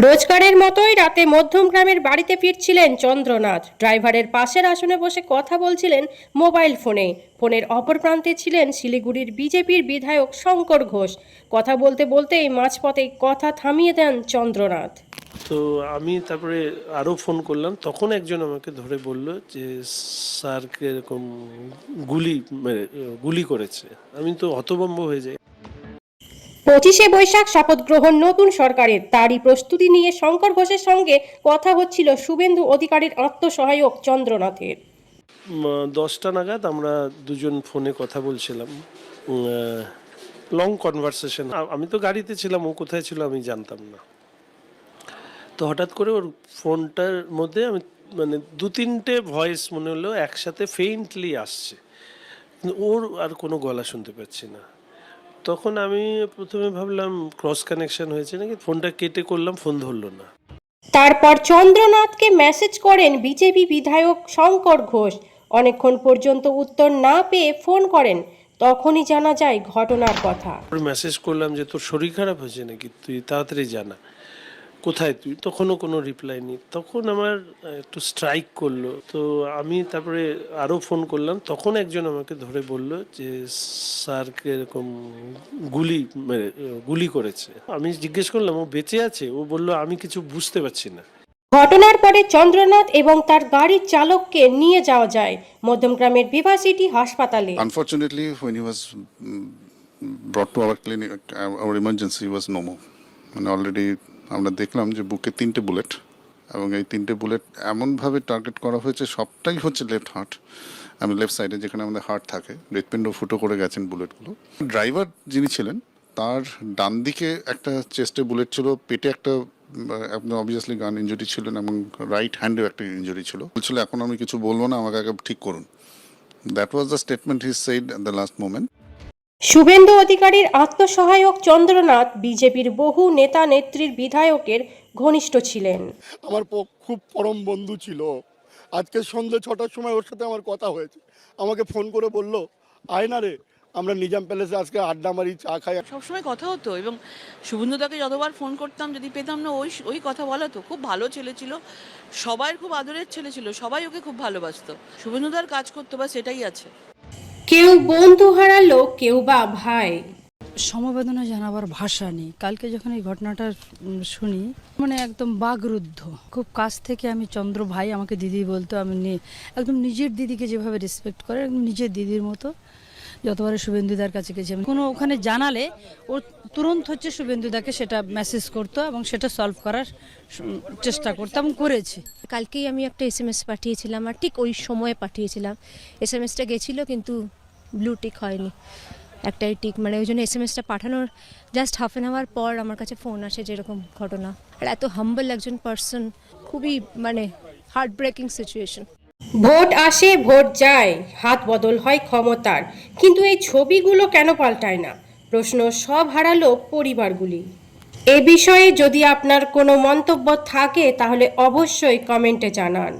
রোজগারের মতোই রাতে মধ্যমগ্রামের বাড়িতে ফিরছিলেন চন্দ্রনাথ। ড্রাইভারের পাশের আসনে বসে কথা বলছিলেন মোবাইল ফোনে। ফোনের অপর প্রান্তে ছিলেন শিলিগুড়ির বিজেপির বিধায়ক শঙ্কর ঘোষ। কথা বলতে বলতেই মাঝপথেই কথা থামিয়ে দেন চন্দ্রনাথ। তো আমি তারপরে আরও ফোন করলাম, তখন একজন আমাকে ধরে বলল যে স্যারকে এরকম গুলি করেছে। আমি তো হতভম্ব হয়ে যাই। 25শে বৈশাখ শপথ গ্রহণ নতুন সরকারের, তারই প্রস্তুতি নিয়ে শঙ্কর ঘোষের সঙ্গে কথা হচ্ছিল শুভেন্দু অধিকারীর আত্মসহায়ক চন্দ্রনাথের। 10টা নাগাদ আমরা দুজন ফোনে কথা বলছিলাম, লং কনভারসেশন। আমি তো গাড়িতে ছিলাম, ও কোথায় ছিল আমি জানতাম না। তো হঠাৎ করে ওর ফোনটার মধ্যে আমি দু তিনটে ভয়েস মনে হলো একসাথে ফেইন্টলি আসছে, কিন্তু ওর আর কোনো গলা শুনতে পাচ্ছি না। তখন আমি প্রথমে ভাবলাম ক্রস কানেকশন হয়েছে নাকি, ফোনটা কেটে করলাম, ফোন ধরলো না। তারপর চন্দ্রনাথকে মেসেজ করেন বিজেপি বিধায়ক শঙ্কর ঘোষ। অনেকক্ষণ পর্যন্ত উত্তর না পেয়ে ফোন করেন। তখনই জানা যায় ঘটনার কথা। মেসেজ করলাম যে তোর শরীর খারাপ হয়েছে নাকি, তুই তাড়াতাড়ি জানা, কোথায় তুই? তখনও কোনো রিপ্লাই নেই। তখন আমার একটু স্ট্রাইক করলো। তো আমি তারপরে আরও ফোন করলাম, তখন একজন আমাকে ধরে বলল যে স্যারকে এরকম গুলি করেছে। আমি জিজ্ঞেস করলাম ও বেঁচে আছে? ও বলল আমি কিছু বুঝতে পারছি না। ঘটনার পরে চন্দ্রনাথ এবং তার গাড়ির চালককে নিয়ে যাওয়া যায় মধ্যমগ্রামের ভিভাসিটি হাসপাতালে। Unfortunately, when he was brought to our clinic, our emergency was no more. মানে অলরেডি আমরা দেখলাম যে বুকে 3টে বুলেট, এবং এই 3টে বুলেট এমনভাবে টার্গেট করা হয়েছে, সবটাই হচ্ছে লেফট হার্ট। আমি লেফট সাইডে যেখানে আমাদের হার্ট থাকে, হৃৎপিণ্ড ফুটো করে গেছেন বুলেটগুলো। ড্রাইভার যিনি ছিলেন তার ডান দিকে একটা চেস্টে বুলেট ছিল, পেটে একটা অবভিয়াসলি গান ইঞ্জুরি ছিলেন, এবং রাইট হ্যান্ডেও একটা ইঞ্জুরি ছিল। বলছিল এখন আমি কিছু বলবো না, আমাকে আগে ঠিক করুন। That was the statement he said at the last moment. Suvendu অধিকারীর আত্মসহায়ক চন্দ্রনাথ বিজেপির বহু নেতা নেত্রীর বিধায়কের ঘনিষ্ঠ ছিলেন। আমার খুব পরম বন্ধু ছিল। আজকে সন্ধ্যে 6টার সময় ওর সাথে আমার কথা হয়েছে। আমাকে ফোন করে বলল, আয় না রে, আমরা নিজাম প্যালেসে আজকে আড্ডা মারি, চা খাই। সবসময় কথা হতো, এবং শুভেন্দুদাকে যতবার ফোন করতাম, যদি পেতাম না ওই কথা বলা তো। খুব ভালো ছেলে ছিল, সবার খুব আদরের ছেলে ছিল, সবাই ওকে খুব ভালোবাসতো। শুভেন্দুদার কাজ করতো, বা সেটাই আছে। কেউ বন্ধু হারালো, কেউ বা ভাই। সমবেদনা জানাবার ভাষা নেই। কালকে যখন এই ঘটনাটা শুনি, একদম বাকরুদ্ধ। খুব কাছ থেকে আমি চন্দ্র ভাই আমাকে দিদি বলতো, আমি একদম নিজের দিদিকে যেভাবে রেসপেক্ট করে, একদম নিজের দিদির মতো। যতবার শুভেন্দুদার কাছে গেছি, কোনো ওখানে জানালে ও তুরন্ত হচ্ছে শুভেন্দুদাকে সেটা মেসেজ করতো, এবং সেটা সলভ করার চেষ্টা করতো এবং করেছে। কালকেই আমি একটা SMS পাঠিয়েছিলাম, আর ঠিক ওই সময়ে পাঠিয়েছিলাম। SMSটা গেছিলো কিন্তু ব্লু টিক হয়নি, একটাই টিক। ওই জন্য SMSটা পাঠানোর জাস্ট হাফ অ্যান আওয়ার পর আমার কাছে ফোন আসে যেরকম ঘটনা। আর এত হাম্বল একজন পার্সন, খুবই হার্ট ব্রেকিং সিচুয়েশন। ভোট আসে, ভোট যায়, হাত বদল হয় ক্ষমতার, কিন্তু এই ছবিগুলো কেন পাল্টায় না? প্রশ্ন সব হারালো পরিবারগুলি। এ বিষয়ে যদি আপনার কোনো মন্তব্য থাকে তাহলে অবশ্যই কমেন্টে জানান।